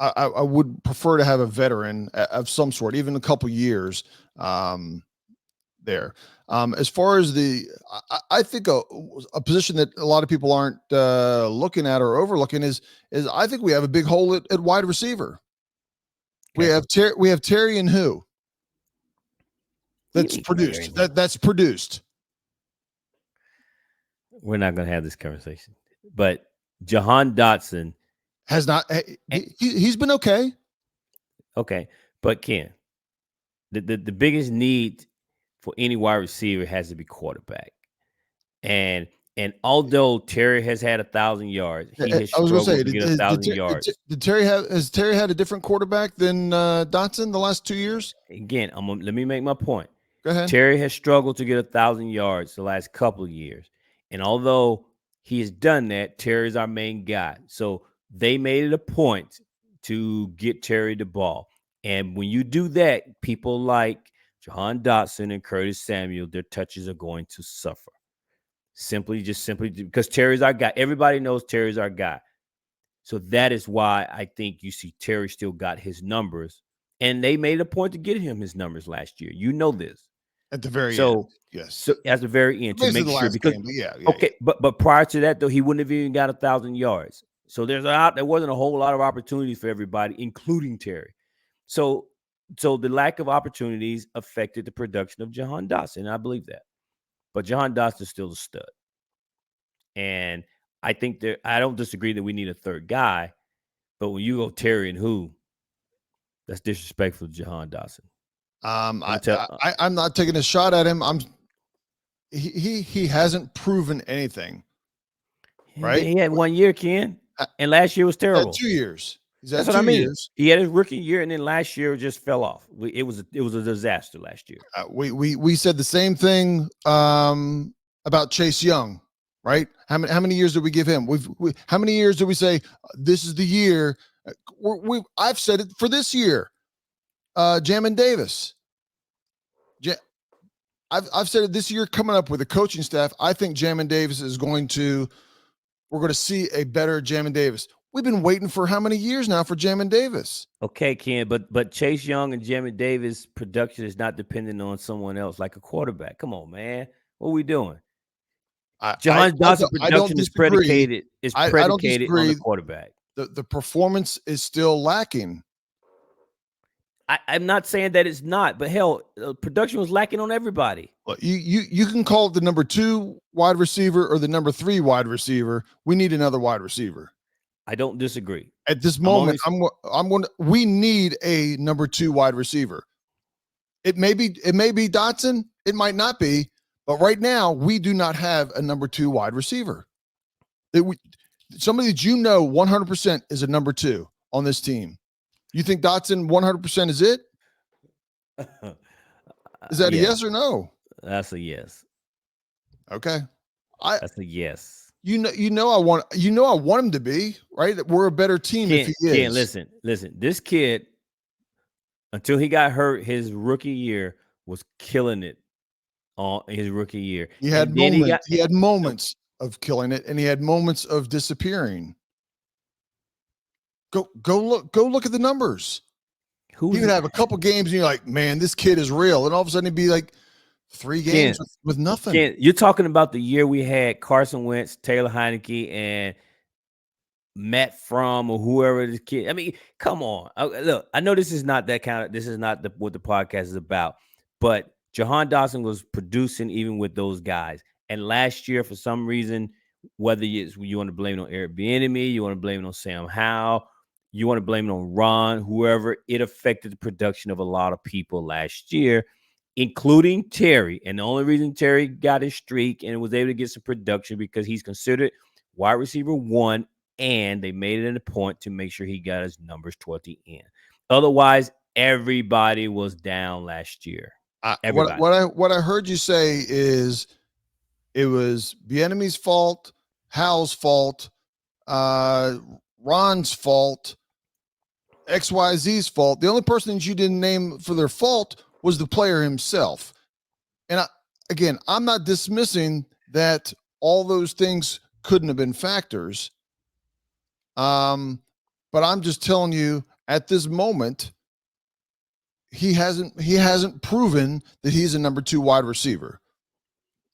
Speaker 1: I would prefer to have a veteran of some sort, even a couple years there. As far as I think a position that a lot of people aren't looking at or overlooking is I think we have a big hole at wide receiver. Okay. We have Terry and who? That's produced. That's produced.
Speaker 2: We're not going to have this conversation, but Jahan Dotson
Speaker 1: has not. He's been okay.
Speaker 2: Okay, but Ken, the biggest need for any wide receiver has to be quarterback, and although Terry has had 1,000 yards, he has struggled to get 1,000 yards.
Speaker 1: Has Terry had a different quarterback than Dotson the last 2 years?
Speaker 2: Again, let me make my point.
Speaker 1: Go ahead.
Speaker 2: Terry has struggled to get 1,000 yards the last couple of years. And although he has done that, Terry's our main guy. So they made it a point to get Terry the ball. And when you do that, people like Jahan Dotson and Curtis Samuel, their touches are going to suffer. Simply because Terry's our guy. Everybody knows Terry's our guy. So that is why I think you see Terry still got his numbers. And they made a point to get him his numbers last year. You know this.
Speaker 1: At the very end. Yes.
Speaker 2: So at the very end, to make sure, because
Speaker 1: okay,
Speaker 2: but prior to that though, he wouldn't have even got 1,000 yards. So there wasn't a whole lot of opportunities for everybody, including Terry. So the lack of opportunities affected the production of Jahan Dotson. I believe that. But Jahan Dotson is still a stud. And I think I don't disagree that we need a third guy, but when you go Terry and who, that's disrespectful to Jahan Dotson.
Speaker 1: I'm not taking a shot at him. He hasn't proven anything. Right?
Speaker 2: He had 1 year, Ken, and last year was terrible.
Speaker 1: 2 years.
Speaker 2: That's what I mean. He had his rookie year, and then last year just fell off. It was a disaster last year.
Speaker 1: We said the same thing about Chase Young, right? How many years did we give him? How many years did we say this is the year? I've said it for this year. Jamin Davis. I've said it this year coming up with a coaching staff. I think Jamin Davis we're going to see a better Jamin Davis. We've been waiting for how many years now for Jamin Davis?
Speaker 2: Okay, Ken, but Chase Young and Jamin Davis production is not dependent on someone else like a quarterback. Come on, man. What are we doing? Jahan Dotson production is predicated on the quarterback.
Speaker 1: The performance is still lacking.
Speaker 2: I'm not saying that it's not, but hell, production was lacking on everybody.
Speaker 1: Well, you can call it the number 2 wide receiver or the number 3 wide receiver. We need another wide receiver.
Speaker 2: I don't disagree.
Speaker 1: At this moment, we need a number 2 wide receiver. It may be Dotson. It might not be, but right now we do not have a number 2 wide receiver. Somebody that 100% is a number 2 on this team. You think Dotson 100% is it? Is that a yes or no?
Speaker 2: That's a yes.
Speaker 1: Okay.
Speaker 2: That's a yes.
Speaker 1: I want him to be, right? We're a better team if he is.
Speaker 2: Listen. This kid, until he got hurt his rookie year, was killing it on his rookie year.
Speaker 1: He had moments of killing it, and he had moments of disappearing. Go look at the numbers. He would have a couple games, and you're like, man, this kid is real. And all of a sudden, he'd be like 3 games with nothing.
Speaker 2: You're talking about the year we had Carson Wentz, Taylor Heineke, and Matt Fromm or whoever this kid. I mean, come on. Look, I know this is not what the podcast is about, but Jahan Dotson was producing even with those guys. And last year, for some reason, whether you want to blame it on Eric Bieniemy, you want to blame it on Sam Howell, you want to blame it on Ron, whoever, it affected the production of a lot of people last year, including Terry. And the only reason Terry got his streak and was able to get some production because he's considered wide receiver 1, and they made it a point to make sure he got his numbers toward the end. Otherwise, everybody was down last year.
Speaker 1: What I heard you say is it was Bieniemy's fault, Hal's fault, Ron's fault, XYZ's fault. The only person that you didn't name for their fault was the player himself. And I'm not dismissing that all those things couldn't have been factors. But I'm just telling you at this moment, he hasn't proven that he's a number 2 wide receiver.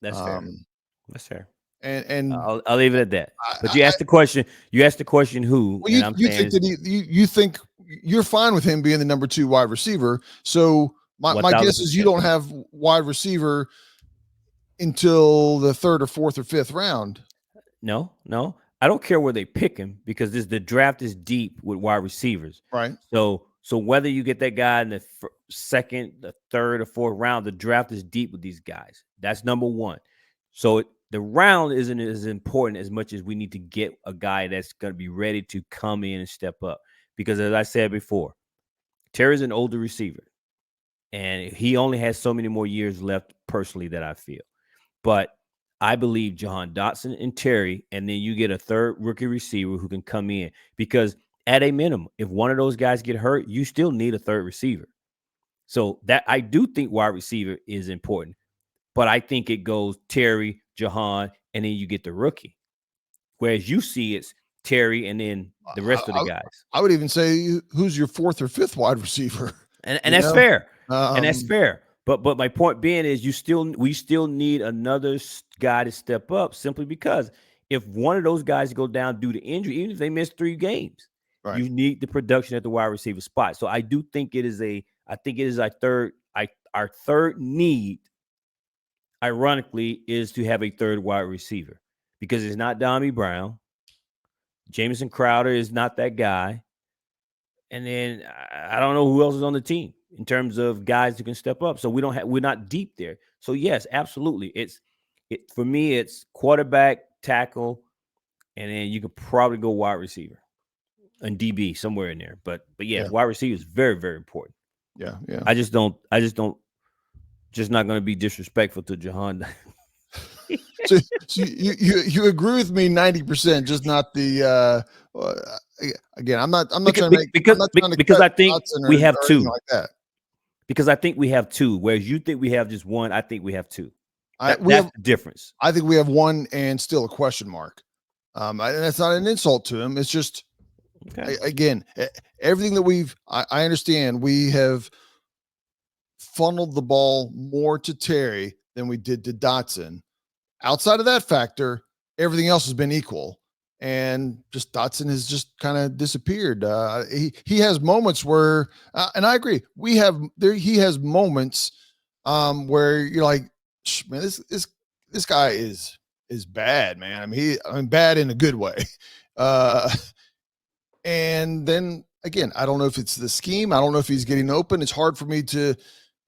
Speaker 2: That's fair. That's fair.
Speaker 1: And
Speaker 2: I'll leave it at that. But you asked the question. You asked the question who?
Speaker 1: Well, you think you're fine with him being the number 2 wide receiver. So my guess is you don't have wide receiver until the 3rd or 4th or 5th round.
Speaker 2: No. I don't care where they pick him because the draft is deep with wide receivers.
Speaker 1: Right.
Speaker 2: So whether you get that guy in the 2nd, the 3rd, or 4th round, the draft is deep with these guys. That's number 1. So the round isn't as important as much as we need to get a guy that's going to be ready to come in and step up. Because as I said before, Terry's an older receiver, and he only has so many more years left personally that I feel. But I believe Jahan Dotson and Terry, and then you get a 3rd rookie receiver who can come in. Because at a minimum, if one of those guys get hurt, you still need a 3rd receiver. So that I do think wide receiver is important. But I think it goes Terry, Jahan, and then you get the rookie. Whereas you see it's Terry and then the rest of the guys.
Speaker 1: I would even say who's your 4th or 5th wide receiver.
Speaker 2: And that's fair. And that's fair. But my point being is we still need another guy to step up simply because if one of those guys go down due to injury, even if they miss 3 games, right, you need the production at the wide receiver spot. So I do think it is our third need, ironically, is to have a 3rd wide receiver because it's not Dommy Brown. Jamison Crowder is not that guy. And then I don't know who else is on the team in terms of guys who can step up. So we're not deep there. So yes, absolutely. For me, it's quarterback, tackle, and then you could probably go wide receiver and DB somewhere in there. But yeah, wide receiver is very, very important.
Speaker 1: Yeah.
Speaker 2: Just not going to be disrespectful to Jahan.
Speaker 1: So you agree with me 90%, just not the again. I'm not trying to
Speaker 2: because I think we have 2
Speaker 1: like that.
Speaker 2: Because I think we have 2, whereas you think we have just 1. I think we have 2. That's the difference.
Speaker 1: I think we have 1 and still a question mark. And that's not an insult to him. It's just again, everything that I understand we have funneled the ball more to Terry than we did to Dotson. Outside of that factor, everything else has been equal, and just Dotson has just kind of disappeared. He has moments where, and I agree, he has moments where you're like, man, this guy is bad, man. I mean, bad in a good way. And then again, I don't know if it's the scheme. I don't know if he's getting open. It's hard for me to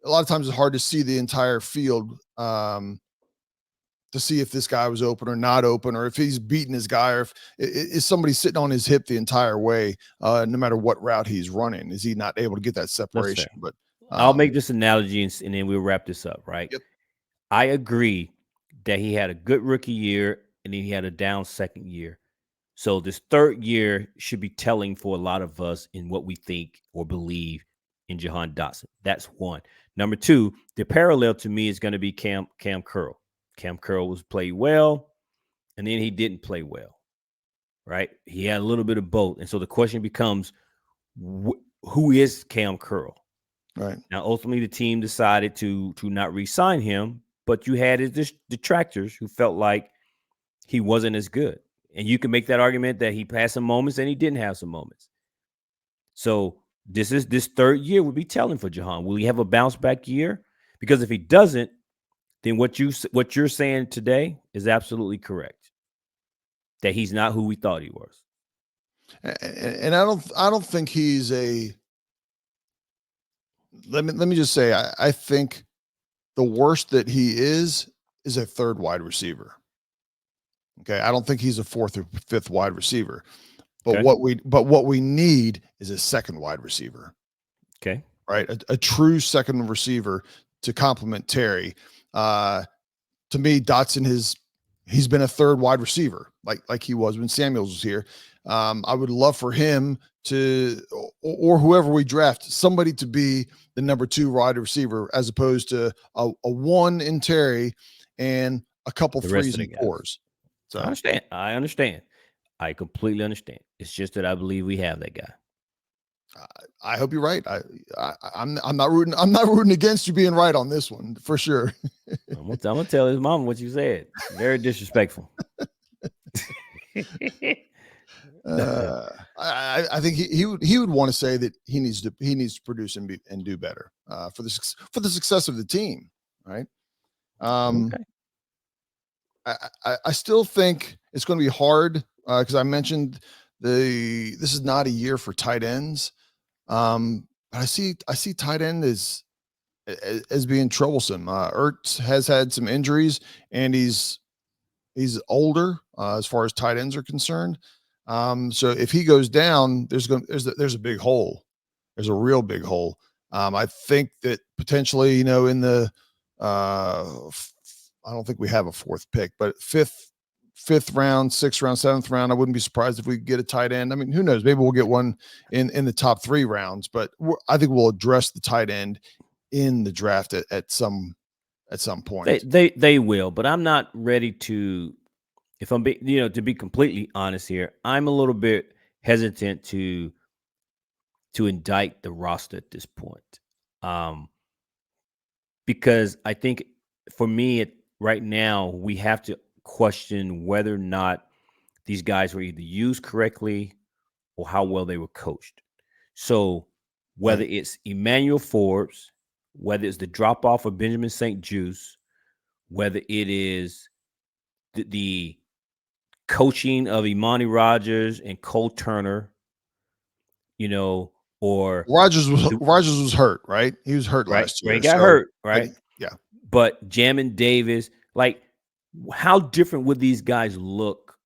Speaker 1: a lot of times it's hard to see the entire field to see if this guy was open or not open, or if he's beating his guy, or if is somebody sitting on his hip the entire way, no matter what route he's running. Is he not able to get that
Speaker 2: That's
Speaker 1: separation?
Speaker 2: fair.
Speaker 1: But
Speaker 2: I'll make this analogy and then we'll wrap this up, right?
Speaker 1: Yep.
Speaker 2: I agree that he had a good rookie year and then he had a down second year. So this third year should be telling for a lot of us in what we think or believe in Jahan Dotson. That's one. Number two, the parallel to me is going to be Cam Curl. Cam Curl was played well, and then he didn't play well, right? He had a little bit of both. And so the question becomes, who is Cam Curl?
Speaker 1: Right.
Speaker 2: Now, ultimately, the team decided to not re-sign him, but you had his detractors who felt like he wasn't as good. And you can make that argument that he had some moments and he didn't have some moments. So this third year would be telling for Jahan. Will he have a bounce back year? Because if he doesn't, then what you're saying today is absolutely correct. That he's not who we thought he was.
Speaker 1: And I don't think he's a. Let me just say, I think the worst that he is a third wide receiver. Okay, I don't think he's a fourth or fifth wide receiver. But
Speaker 2: Okay.
Speaker 1: what we need is a second wide receiver.
Speaker 2: Okay.
Speaker 1: Right, a true second receiver to complement Terry. To me, Dotson he's been a third wide receiver like he was when Samuels was here. I would love for him to, or whoever we draft, somebody to be the number two wide receiver as opposed to a one in Terry and a couple
Speaker 2: The rest
Speaker 1: threes
Speaker 2: of the
Speaker 1: and
Speaker 2: guys.
Speaker 1: fours. So
Speaker 2: I understand. I completely understand. It's just that I believe we have that guy.
Speaker 1: I hope you're right. I'm not rooting against you being right on this one for sure.
Speaker 2: I'm gonna tell his mom what you said. Very disrespectful.
Speaker 1: I think he would want to say that he needs to produce and do better for the success of the team, right?
Speaker 2: Okay.
Speaker 1: I still think it's going to be hard because I mentioned this is not a year for tight ends. But I see tight end as being troublesome. Ertz has had some injuries, and he's older as far as tight ends are concerned. So if he goes down, there's a big hole. There's a real big hole. I think that potentially, in the I don't think we have a fourth pick, but fifth round, sixth round, seventh round, I wouldn't be surprised if we get a tight end. I mean, who knows? Maybe we'll get one in the top 3 rounds, but I think we'll address the tight end in the draft at some point.
Speaker 2: They will, but I'm not ready to. If I'm to be completely honest here, I'm a little bit hesitant to indict the roster at this point, because I think for me right now we have to question whether or not these guys were either used correctly or how well they were coached. So whether it's Emmanuel Forbes, whether it's the drop off of Benjamin St-Juste, whether it is the coaching of Imani Rodgers and Cole Turner, or
Speaker 1: Rodgers was hurt, right? He was hurt
Speaker 2: right,
Speaker 1: last
Speaker 2: Ray
Speaker 1: year.
Speaker 2: got hurt, right?
Speaker 1: Yeah.
Speaker 2: But Jamin Davis, like, how different would these guys look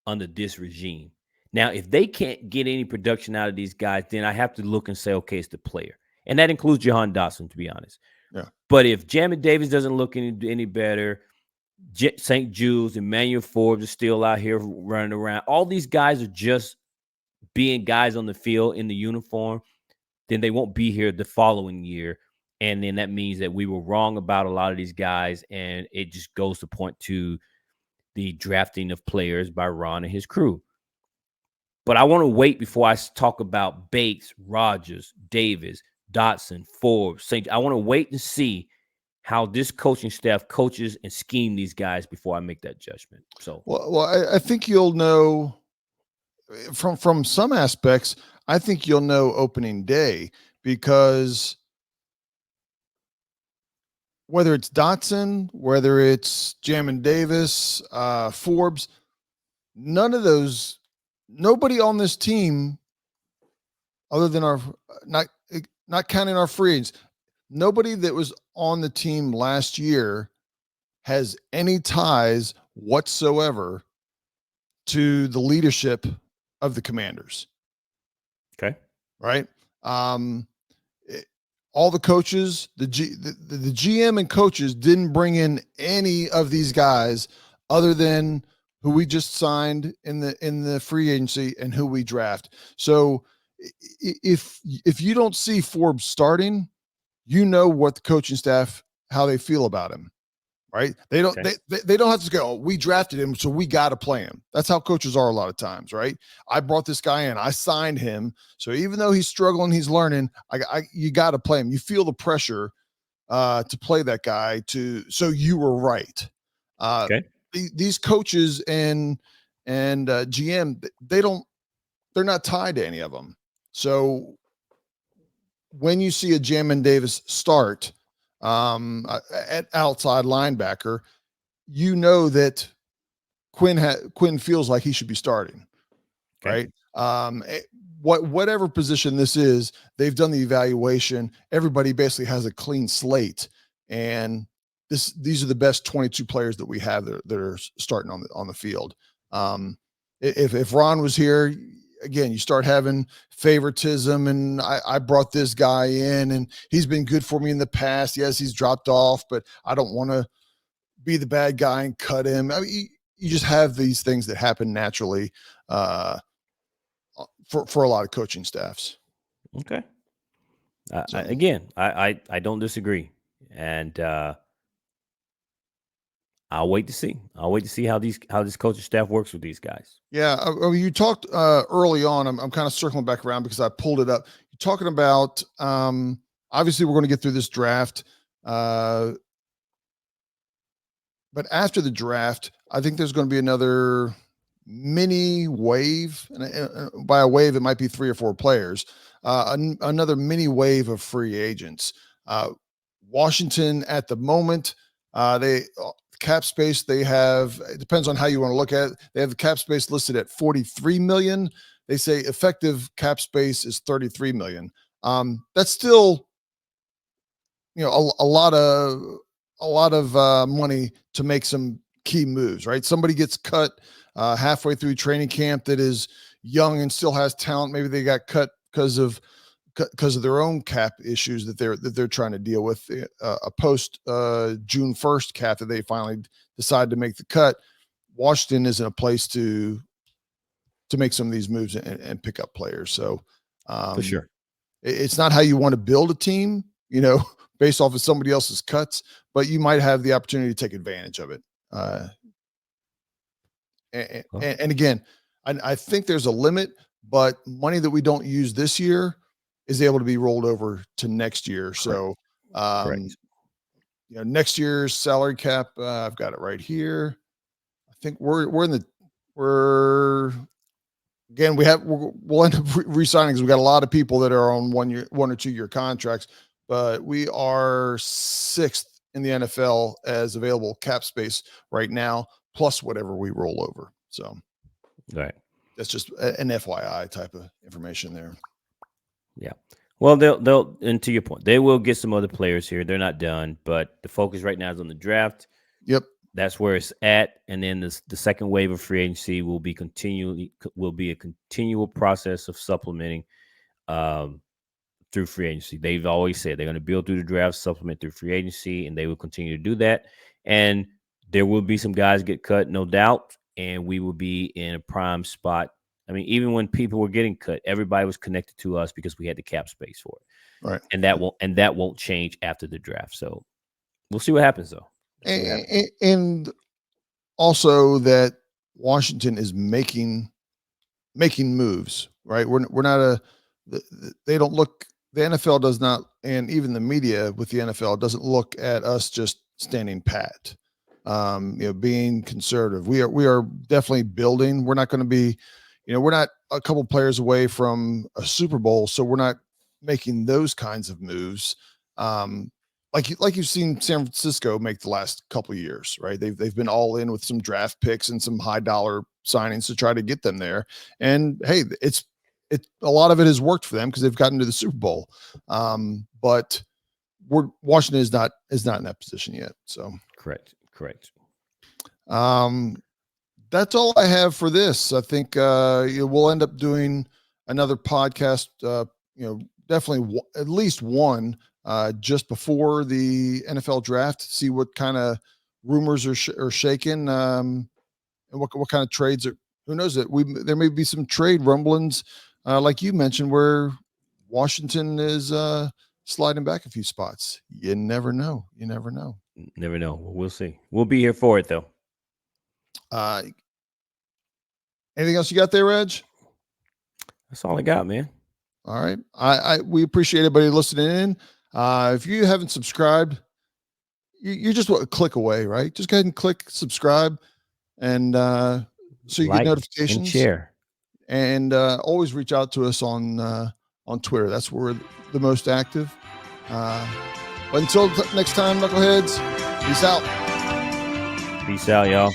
Speaker 2: under this regime? Now, if they can't get any production out of these guys, then I have to look and say, okay, it's the player. And that includes Jahan Dotson, to be honest.
Speaker 1: Yeah.
Speaker 2: But if Jamin Davis doesn't look any better, St-Juste, Emmanuel Forbes is still out here running around. All these guys are just being guys on the field in the uniform. Then they won't be here the following year. And then that means that we were wrong about a lot of these guys. And it just goes to point to the drafting of players by Ron and his crew. But I want to wait before I talk about Bates, Rodgers, Davis, Dotson, Forbes, I want to wait and see how this coaching staff coaches and scheme these guys before I make that judgment. So,
Speaker 1: well, I think you'll know from some aspects. I think you'll know opening day, because whether it's Dotson, whether it's Jamin Davis, Forbes, nobody on this team, other than our not counting our free agents, nobody that was on the team last year has any ties whatsoever to the leadership of the Commanders.
Speaker 2: Okay.
Speaker 1: Right. All the coaches, the GM and coaches didn't bring in any of these guys other than who we just signed in the free agency and who we draft. So if you don't see Forbes starting, you know what the coaching staff, how they feel about him. Right. They don't,
Speaker 2: Okay.
Speaker 1: they don't have to go, we drafted him, so we got to play him. That's how coaches are a lot of times. Right. I brought this guy in, I signed him. So even though he's struggling, he's learning, you got to play him. You feel the pressure to play that guy so you were right.
Speaker 2: Okay.
Speaker 1: These coaches and GM, they're not tied to any of them. So when you see a Jamin Davis start at outside linebacker, you know that Quinn feels like he should be starting,
Speaker 2: Okay.
Speaker 1: right? Whatever position this is, they've done the evaluation. Everybody basically has a clean slate, and these are the best 22 players that we have that are starting on the field. If Ron was here, again, you start having favoritism, and I brought this guy in and he's been good for me in the past. Yes, he's dropped off, but I don't want to be the bad guy and cut him. I mean, you just have these things that happen naturally for a lot of coaching staffs.
Speaker 2: Okay.
Speaker 1: So.
Speaker 2: I don't disagree, and I'll wait to see. I'll wait to see how this coaching staff works with these guys.
Speaker 1: Yeah, you talked early on. I'm kind of circling back around because I pulled it up. You're talking about obviously we're going to get through this draft, but after the draft, I think there's going to be another mini wave, and by a wave, it might be 3 or 4 players. Another mini wave of free agents. Washington at the moment, they cap space they have, it depends on how you want to look at it. They have the cap space listed at 43 million. They say effective cap space is 33 million. That's still, a lot of money to make some key moves, right? Somebody gets cut halfway through training camp that is young and still has talent. Maybe they got cut because of their own cap issues that they're trying to deal with, a post June 1st cap that they finally decided to make the cut. Washington is in a place to make some of these moves and pick up players. So
Speaker 2: For sure.
Speaker 1: it's not how you want to build a team, based off of somebody else's cuts, but you might have the opportunity to take advantage of it. And again, I think there's a limit, but money that we don't use this year is able to be rolled over to next year. So, next year's salary cap, I've got it right here. I think we'll end up re-signing because we got a lot of people that are on 1 or 2 year contracts, but we are 6th in the NFL as available cap space right now, plus whatever we roll over. So,
Speaker 2: right.
Speaker 1: That's just an FYI type of information there.
Speaker 2: Yeah. Well, they'll, and to your point, they will get some other players here. They're not done, but the focus right now is on the draft.
Speaker 1: Yep.
Speaker 2: That's where it's at. And then the second wave of free agency will be a continual process of supplementing through free agency. They've always said they're going to build through the draft, supplement through free agency, and they will continue to do that. And there will be some guys get cut, no doubt, and we will be in a prime spot. I mean, even when people were getting cut, everybody was connected to us because we had the cap space for it.
Speaker 1: Right.
Speaker 2: And that won't change after the draft. So we'll see what happens, though.
Speaker 1: And also that Washington is making moves, right? We're not they don't look, the NFL does not, and even the media with the NFL doesn't look at us just standing pat, being conservative. We are definitely building. We're not going to be, we're not a couple players away from a Super Bowl, so we're not making those kinds of moves. Like you've seen San Francisco make the last couple of years, right? They've been all in with some draft picks and some high dollar signings to try to get them there. And hey, a lot of it has worked for them because they've gotten to the Super Bowl. But Washington is not in that position yet. So
Speaker 2: correct.
Speaker 1: That's all I have for this. I think we'll end up doing another podcast. Definitely at least one just before the NFL draft. See what kind of rumors are shaking, and what kind of trades are. Who knows that there may be some trade rumblings, like you mentioned, where Washington is sliding back a few spots. You never know. Never know.
Speaker 2: We'll see. We'll be here for it, though.
Speaker 1: Anything else you got there, Reg?
Speaker 2: That's all I got, man.
Speaker 1: All right. We appreciate everybody listening in. If you haven't subscribed, you're just a click away, right? Just go ahead and click subscribe, and so you get notifications.
Speaker 2: And share.
Speaker 1: And always reach out to us on Twitter. That's where we're the most active. But until next time, knuckleheads, peace out.
Speaker 2: Peace out, y'all.